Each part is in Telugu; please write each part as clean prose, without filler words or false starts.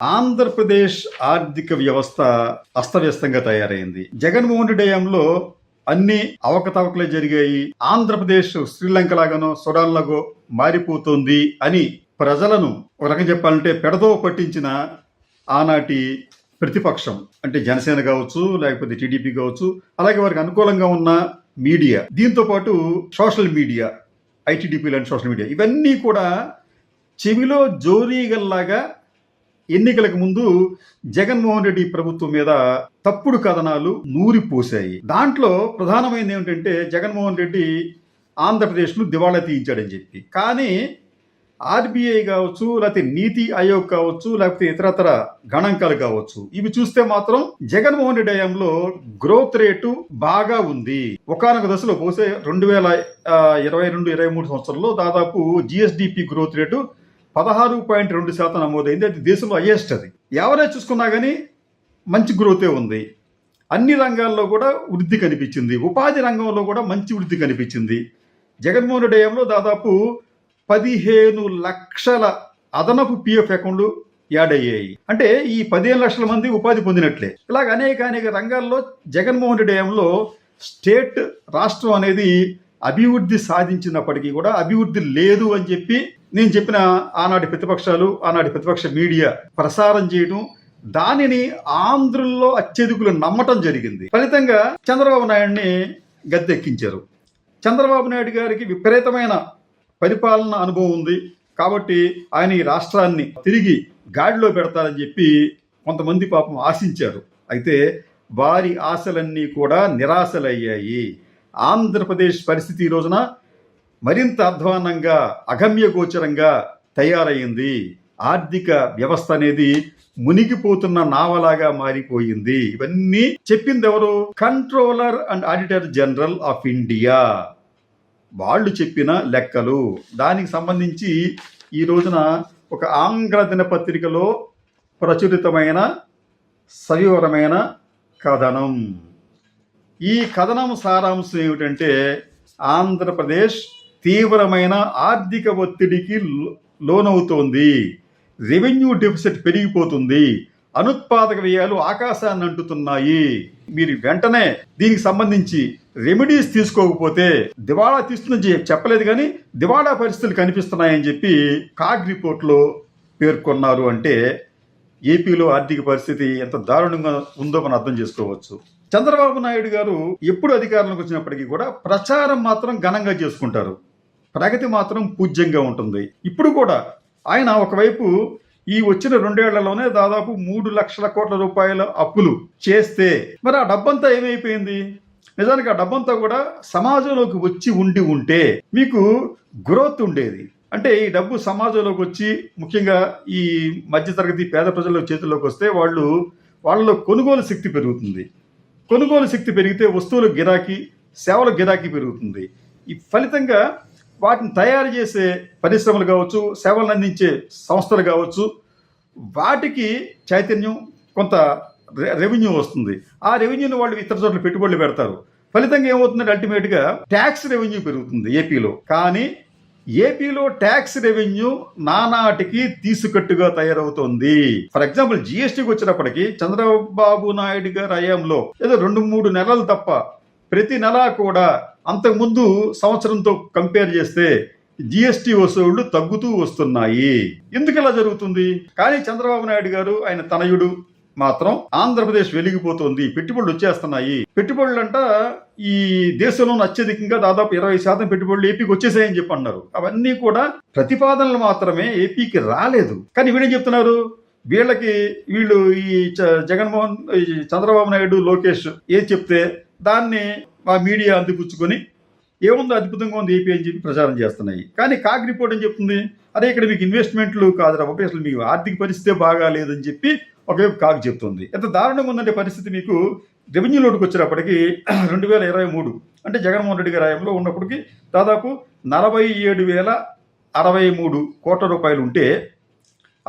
ఆంధ్రప్రదేశ్ ఆర్థిక వ్యవస్థ అస్తవ్యస్తంగా తయారైంది. జగన్మోహన్ రెడ్డి హయాంలో అన్ని అవకతవకలే జరిగాయి. ఆంధ్రప్రదేశ్ శ్రీలంక లాగానో సుడాన్ లాగో మారిపోతుంది అని ప్రజలను ఒక రకం చెప్పాలంటే పెడదో పట్టించిన ఆనాటి ప్రతిపక్షం అంటే జనసేన కావచ్చు, లేకపోతే టీడీపీ కావచ్చు, అలాగే వారికి అనుకూలంగా ఉన్న మీడియా, దీంతో పాటు సోషల్ మీడియా, ఐటీడీపీ లాంటి సోషల్ మీడియా, ఇవన్నీ కూడా చెవిలో జోరీగల్లాగా ఎన్నికలకు ముందు జగన్మోహన్ రెడ్డి ప్రభుత్వం మీద తప్పుడు కథనాలు నూరిపోశాయి. దాంట్లో ప్రధానమైనది ఏమిటంటే జగన్మోహన్ రెడ్డి ఆంధ్రప్రదేశ్ను దివాళా తీయించాడని చెప్పి. కానీ ఆర్బీఐ కావచ్చు, లేకపోతే నీతి ఆయోగ్ కావచ్చు, లేకపోతే ఇతరతర గణాంకాలు కావచ్చు, ఇవి చూస్తే మాత్రం జగన్మోహన్ రెడ్డి హయాంలో గ్రోత్ రేటు బాగా ఉంది. ఒకానొక దశలో పోసే 2022-23 సంవత్సరంలో దాదాపు జిఎస్డిపి గ్రోత్ రేటు 16.2% నమోదైంది. అది దేశంలో హైయెస్ట్. అది ఎవరైనా చూసుకున్నా కానీ మంచి గ్రోతే ఉంది. అన్ని రంగాల్లో కూడా వృద్ధి కనిపించింది. ఉపాధి రంగంలో కూడా మంచి వృద్ధి కనిపించింది. జగన్మోహన్ రెడ్డి హయాంలో దాదాపు 15 లక్షల అదనపు పిఎఫ్ అకౌంట్లు యాడ్ అయ్యాయి. అంటే ఈ 15 లక్షల మంది ఉపాధి పొందినట్లే. ఇలాగ అనేక రంగాల్లో జగన్మోహన్ రెడ్డి హయాంలో స్టేట్ రాష్ట్రం అనేది అభివృద్ధి సాధించినప్పటికీ కూడా అభివృద్ధి లేదు అని చెప్పి నేను చెప్పిన ఆనాటి ప్రతిపక్షాలు, ఆనాటి ప్రతిపక్ష మీడియా ప్రసారం చేయడం, దానిని ఆంధ్రుల్లో అత్యధికులు నమ్మటం జరిగింది. ఫలితంగా చంద్రబాబు నాయుడిని గద్దెక్కించారు. చంద్రబాబు నాయుడు గారికి విపరీతమైన పరిపాలన అనుభవం ఉంది కాబట్టి ఆయన ఈ రాష్ట్రాన్ని తిరిగి గాడిలో పెడతారని చెప్పి కొంతమంది పాపం ఆశించారు. అయితే వారి ఆశలన్నీ కూడా నిరాశలయ్యాయి. ఆంధ్రప్రదేశ్ పరిస్థితి ఈ రోజున మరింత అధ్వాన్నంగా, అగమ్యగోచరంగా తయారైంది. ఆర్థిక వ్యవస్థ అనేది మునిగిపోతున్న నావలాగా మారిపోయింది. ఇవన్నీ చెప్పింది ఎవరు? Controller and auditor general of India. వాళ్ళు చెప్పిన లెక్కలు. దానికి సంబంధించి ఈ రోజున ఒక ఆంగ్ల దినపత్రికలో ప్రచురితమైన సవివరమైన కథనం. ఈ కథనం సారాంశం ఏమిటంటే ఆంధ్రప్రదేశ్ తీవ్రమైన ఆర్థిక ఒత్తిడికి లోనవుతోంది. రెవెన్యూ డెఫిసిట్ పెరిగిపోతుంది. అనుత్పాదక వ్యయాలు ఆకాశాన్ని అంటుతున్నాయి. మీరు వెంటనే దీనికి సంబంధించి రెమెడీస్ తీసుకోకపోతే దివాళా తీస్తుందని చెప్పలేదు, కానీ దివాళా పరిస్థితులు కనిపిస్తున్నాయని చెప్పి కాగ్ రిపోర్ట్లో పేర్కొన్నారు. అంటే ఏపీలో ఆర్థిక పరిస్థితి ఎంత దారుణంగా ఉందో మనం అర్థం చేసుకోవచ్చు. చంద్రబాబు నాయుడు గారు ఎప్పుడు అధికారంలోకి వచ్చినప్పటికీ కూడా ప్రచారం మాత్రం ఘనంగా చేసుకుంటారు, ప్రగతి మాత్రం పూజ్యంగా ఉంటుంది. ఇప్పుడు కూడా ఆయన ఒకవైపు ఈ వచ్చిన 2 ఏళ్లలోనే దాదాపు 3 లక్షల కోట్ల రూపాయల అప్పులు చేస్తే మరి ఆ డబ్బంతా ఏమైపోయింది? నిజానికి ఆ డబ్బంతా కూడా సమాజంలోకి వచ్చి ఉంటే మీకు గ్రోత్ ఉండేది. అంటే ఈ డబ్బు సమాజంలోకి వచ్చి ముఖ్యంగా ఈ మధ్యతరగతి పేద ప్రజల చేతుల్లోకి వస్తే వాళ్ళలో కొనుగోలు శక్తి పెరుగుతుంది. కొనుగోలు శక్తి పెరిగితే వస్తువుల గిరాకీ, సేవల గిరాకీ పెరుగుతుంది. ఈ ఫలితంగా వాటిని తయారు చేసే పరిశ్రమలు కావచ్చు, సేవలను అందించే సంస్థలు కావచ్చు, వాటికి చైతన్యం, కొంత రెవెన్యూ వస్తుంది. ఆ రెవెన్యూని వాళ్ళు ఇతర చోట్ల పెట్టుబడులు పెడతారు. ఫలితంగా ఏమవుతుందంటే అల్టిమేట్గా ట్యాక్స్ రెవెన్యూ పెరుగుతుంది ఏపీలో. కానీ ఏపీలో ట్యాక్స్ రెవెన్యూ నానాటికి తీసుకట్టుగా తయారవుతోంది. ఫర్ ఎగ్జాంపుల్ జిఎస్టీకి వచ్చినప్పటికీ చంద్రబాబు నాయుడు గారి హయాంలో ఏదో 2-3 నెలలు తప్ప ప్రతి నెలా కూడా అంతకుముందు సంవత్సరంతో కంపేర్ చేస్తే జిఎస్టీ వసూళ్లు తగ్గుతూ వస్తున్నాయి. ఎందుకు ఇలా జరుగుతుంది? కానీ చంద్రబాబు నాయుడు గారు, ఆయన తనయుడు మాత్రం ఆంధ్రప్రదేశ్ వెలిగిపోతుంది, పెట్టుబడులు వచ్చేస్తున్నాయి. పెట్టుబడులంట ఈ దేశంలో అత్యధికంగా దాదాపు 20% పెట్టుబడులు ఏపీకి వచ్చేసాయని చెప్పి అన్నారు. అవన్నీ కూడా ప్రతిపాదనలు మాత్రమే, ఏపీకి రాలేదు. కానీ వీళ్ళేం చెప్తున్నారు? వీళ్ళు ఈ చంద్రబాబు నాయుడు, లోకేష్ ఏది చెప్తే దాన్ని ఆ మీడియా అందిపుచ్చుకొని ఏముందో అద్భుతంగా ఉంది ఏపీ అని చెప్పి ప్రచారం చేస్తున్నాయి. కానీ కాగ్ రిపోర్ట్ అని చెప్తుంది, అదే ఇక్కడ మీకు ఇన్వెస్ట్మెంట్లు కాదురా బాబు, అసలు మీకు ఆర్థిక పరిస్థితే బాగా లేదని చెప్పి ఒకవైపు కాగ్ చెప్తుంది. ఎంత దారుణంగా ఉందంటే పరిస్థితి. మీకు రెవెన్యూ లోటుకు వచ్చేటప్పటికి 2023 అంటే జగన్మోహన్ రెడ్డి గారి హయాంలో ఉన్నప్పటికీ దాదాపు 47,063 కోట్ల రూపాయలు ఉంటే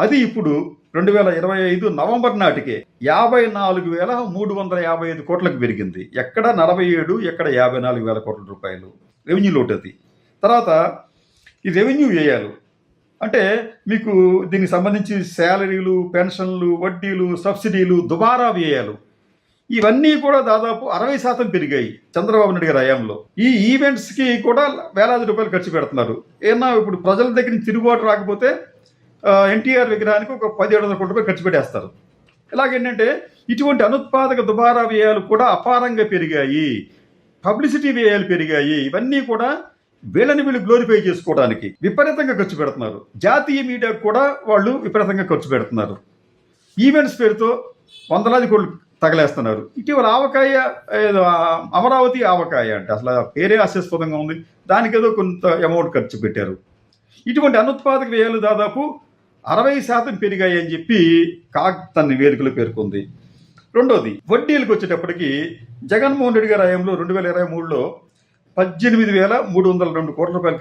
అది ఇప్పుడు 2025 నవంబర్ నాటికే 54,355 కోట్లకు పెరిగింది. ఎక్కడ 47, ఎక్కడ 54,000 కోట్ల రూపాయలు రెవెన్యూ లోటు. అది తర్వాత ఈ రెవెన్యూ వ్యయాలు అంటే మీకు దీనికి సంబంధించి శాలరీలు, పెన్షన్లు, వడ్డీలు, సబ్సిడీలు, దుబారా వ్యయాలు ఇవన్నీ కూడా దాదాపు 60% పెరిగాయి చంద్రబాబు నాయుడు గారి హయాంలో. ఈ ఈవెంట్స్కి కూడా వేలాది రూపాయలు ఖర్చు పెడుతున్నారు. ఏమన్నా ఇప్పుడు ప్రజల దగ్గర నుంచి తిరుగుబాటు రాకపోతే ఎన్టీఆర్ విగ్రహానికి ఒక 1700 కోట్ల రూపాయలు ఖర్చు పెట్టేస్తారు. ఇలాగేంటంటే ఇటువంటి అనుత్పాదక దుబారా వ్యయాలు కూడా అపారంగా పెరిగాయి, పబ్లిసిటీ వ్యయాలు పెరిగాయి. ఇవన్నీ కూడా వీళ్ళు గ్లోరిఫై చేసుకోవడానికి విపరీతంగా ఖర్చు పెడుతున్నారు. జాతీయ మీడియాకు కూడా వాళ్ళు విపరీతంగా ఖర్చు పెడుతున్నారు. ఈవెంట్స్ పేరుతో వందలాది కోట్లు తగలేస్తున్నారు. ఇటీవల ఆవకాయ, అమరావతి ఆవకాయ అంటే అసలు పేరే హాస్యాస్పదంగా ఉంది, దానికి ఏదో కొంత అమౌంట్ ఖర్చు పెట్టారు. ఇటువంటి అనుత్పాదక వ్యయాలు దాదాపు 60% పెరిగాయి అని చెప్పి కాగ్ తన నివేదికలో పేర్కొంది. రెండోది, వడ్డీలకు వచ్చేటప్పటికి జగన్మోహన్ రెడ్డి గారి హయాంలో 2023లో 18,302 కోట్ల రూపాయలు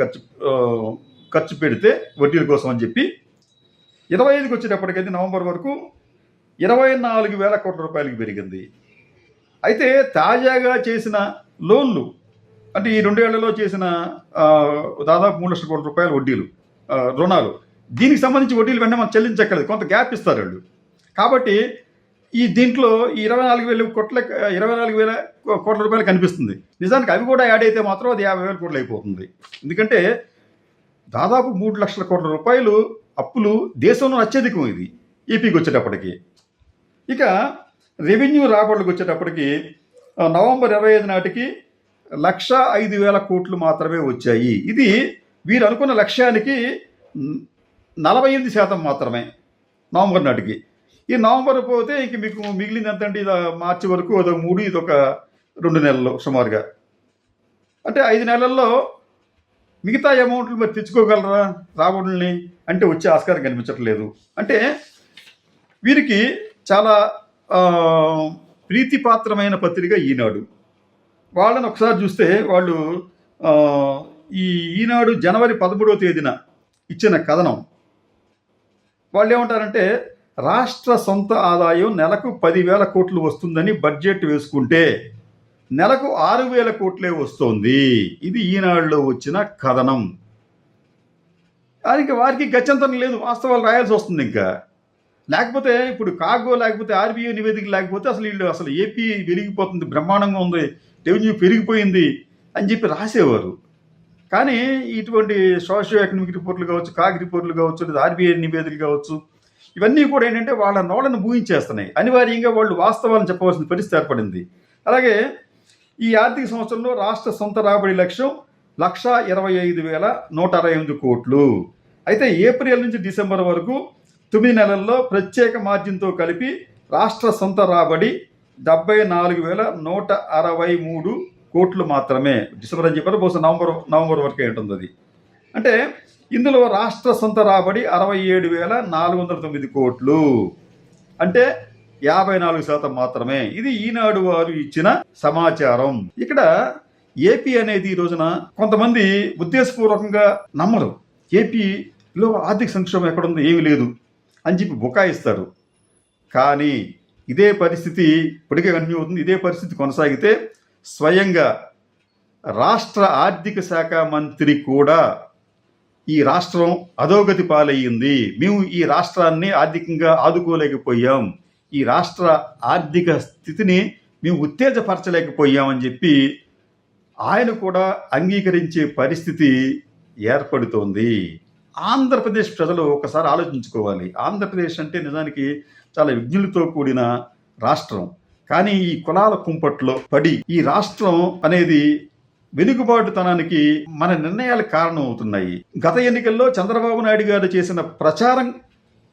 ఖర్చు పెడితే వడ్డీల కోసం అని చెప్పి 25కి వచ్చేటప్పటికైతే నవంబర్ వరకు 24,000 కోట్ల రూపాయలకి పెరిగింది. అయితే తాజాగా చేసిన లోన్లు అంటే ఈ 2 ఏళ్లలో చేసిన దాదాపు 3 లక్షల కోట్ల రూపాయల వడ్డీలు, రుణాలు, దీనికి సంబంధించి వడ్డీలు వెంటనే మనం చెల్లించక్కర్లేదు, కొంత గ్యాప్ ఇస్తారు వాళ్ళు. కాబట్టి దీంట్లో ఈ 24,000 కోట్ల రూపాయలు కనిపిస్తుంది. నిజానికి అవి కూడా యాడ్ అయితే మాత్రం అది 50,000 కోట్లు అయిపోతుంది. ఎందుకంటే దాదాపు 3 లక్షల కోట్ల రూపాయలు అప్పులు దేశంలో అత్యధికం ఇది ఏపీకి వచ్చేటప్పటికి. ఇక రెవెన్యూ రాబడులకు వచ్చేటప్పటికి నవంబర్ 25 నాటికి 105,000 కోట్లు మాత్రమే వచ్చాయి. ఇది వీరు అనుకున్న లక్ష్యానికి 48% మాత్రమే నవంబర్ నాటికి. ఈ నవంబర్ పోతే ఇంక మీకు మిగిలింది ఎంత అంటే ఇది మార్చి వరకు అదొక 3, ఇదొక 2 నెలలు సుమారుగా. అంటే 5 నెలల్లో మిగతా అమౌంట్లు మరి తెచ్చుకోగలరా రాబడుల్ని అంటే వచ్చే ఆస్కారం కనిపించట్లేదు. అంటే వీరికి చాలా ప్రీతిపాత్రమైన పత్రిక ఈనాడు. వాళ్ళని ఒకసారి చూస్తే వాళ్ళు ఈనాడు జనవరి 13వ తేదీన ఇచ్చిన కథనం వాళ్ళు ఏమంటారంటే, రాష్ట్ర సొంత ఆదాయం నెలకు 10,000 కోట్లు వస్తుందని బడ్జెట్ వేసుకుంటే నెలకు 6,000 కోట్లే వస్తోంది. ఇది ఈనాడులో వచ్చిన కథనం. అది వారికి గత్యంతరం లేదు, వాస్తవాలు రాయాల్సి వస్తుంది. ఇంకా లేకపోతే ఇప్పుడు కాగో లేకపోతే ఆర్బీఐ నివేదిక లేకపోతే అసలు ఏపీ వెలిగిపోతుంది, బ్రహ్మాండంగా ఉంది, రెవెన్యూ పెరిగిపోయింది అని చెప్పి రాసేవారు. కానీ ఇటువంటి సోషియో ఎకనామిక్ రిపోర్ట్లు కావచ్చు, కాగ్ రిపోర్ట్లు కావచ్చు, లేదా ఆర్బీఐ నివేదికలు కావచ్చు, ఇవన్నీ కూడా ఏంటంటే వాళ్ళ నోళ్ళను ఊహించేస్తున్నాయి. అనివార్యంగా వాళ్ళు వాస్తవాలను చెప్పవలసిన పరిస్థితి ఏర్పడింది. అలాగే ఈ ఆర్థిక సంవత్సరంలో రాష్ట్ర సొంత రాబడి లక్ష్యం 125,168 కోట్లు. అయితే ఏప్రిల్ నుంచి డిసెంబర్ వరకు 9 నెలల్లో ప్రత్యేక మార్జిన్తో కలిపి రాష్ట్ర సొంత రాబడి 74,163 కోట్లు మాత్రమే. డిసెంబర్ అని చెప్పారు, బహుశా నవంబర్ వరకే ఉంటుంది అది. అంటే ఇందులో రాష్ట్ర సొంత రాబడి 67,409 కోట్లు, అంటే 54% మాత్రమే. ఇది ఈనాడు వారు ఇచ్చిన సమాచారం. ఇక్కడ ఏపీ అనేది ఈ రోజున కొంతమంది ఉద్దేశపూర్వకంగా నమ్మరు. ఏపీలో ఆర్థిక సంక్షోభం ఎక్కడుందో ఏమీ లేదు అని చెప్పి బుకాయిస్తారు. కానీ ఇదే పరిస్థితి ఇప్పటికే కంటిన్యూ అవుతుంది. ఇదే పరిస్థితి కొనసాగితే స్వయంగా రాష్ట్ర ఆర్థిక శాఖ మంత్రి కూడా ఈ రాష్ట్రం అధోగతి పాలయ్యింది, మేము ఈ రాష్ట్రాన్ని ఆర్థికంగా ఆదుకోలేకపోయాం, ఈ రాష్ట్ర ఆర్థిక స్థితిని మేము ఉత్తేజపరచలేకపోయామని చెప్పి ఆయన కూడా అంగీకరించే పరిస్థితి ఏర్పడుతోంది. ఆంధ్రప్రదేశ్ ప్రజలు ఒకసారి ఆలోచించుకోవాలి. ఆంధ్రప్రదేశ్ అంటే నిజానికి చాలా విజ్ఞులతో కూడిన రాష్ట్రం. కానీ ఈ కులాల కుంపట్లో పడి ఈ రాష్ట్రం అనేది వెనుకబాటుతనానికి మన నిర్ణయాలకు కారణం అవుతున్నాయి. గత ఎన్నికల్లో చంద్రబాబు నాయుడు గారు చేసిన ప్రచారం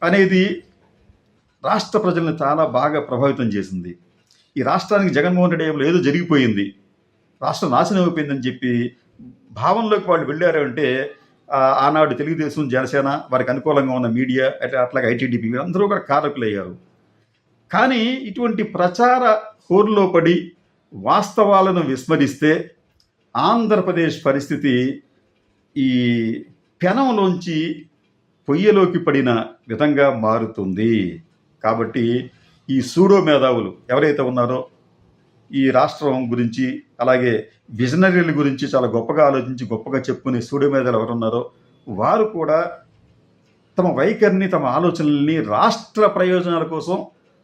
అనేది రాష్ట్ర ప్రజలను చాలా బాగా ప్రభావితం చేసింది. ఈ రాష్ట్రానికి జగన్మోహన్ రెడ్డి ఏదో జరిగిపోయింది, రాష్ట్రం నాశనం అయిపోయిందని చెప్పి భావనలోకి వాళ్ళు వెళ్ళారు. అంటే ఆనాడు తెలుగుదేశం, జనసేన, వారికి అనుకూలంగా ఉన్న మీడియా, అట్లాగే ఐటీడీపీ అందరూ కూడా కారకులయ్యారు. కానీ ఇటువంటి ప్రచార హోరులో పడి వాస్తవాలను విస్మరిస్తే ఆంధ్రప్రదేశ్ పరిస్థితి ఈ పెనంలోంచి పొయ్యలోకి పడిన విధంగా మారుతుంది. కాబట్టి ఈ సూడో మేధావులు ఎవరైతే ఉన్నారో ఈ రాష్ట్రం గురించి, అలాగే విజనరీల గురించి చాలా గొప్పగా ఆలోచించి గొప్పగా చెప్పుకునే సూడో మేధావులు ఎవరున్నారో వారు కూడా తమ వైఖరిని, తమ ఆలోచనల్ని రాష్ట్ర ప్రయోజనాల కోసం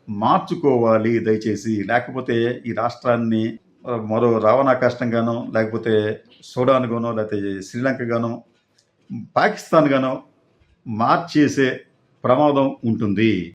మార్చుకోవాలి దయచేసి. లేకపోతే ఈ రాష్ట్రాన్ని మరో రావణాకాష్టంగానో, లేకపోతే సూడాన్ గానో, లేకపోతే శ్రీలంక గానో, పాకిస్తాన్ గానో మార్చేసే ప్రమాదం ఉంటుంది.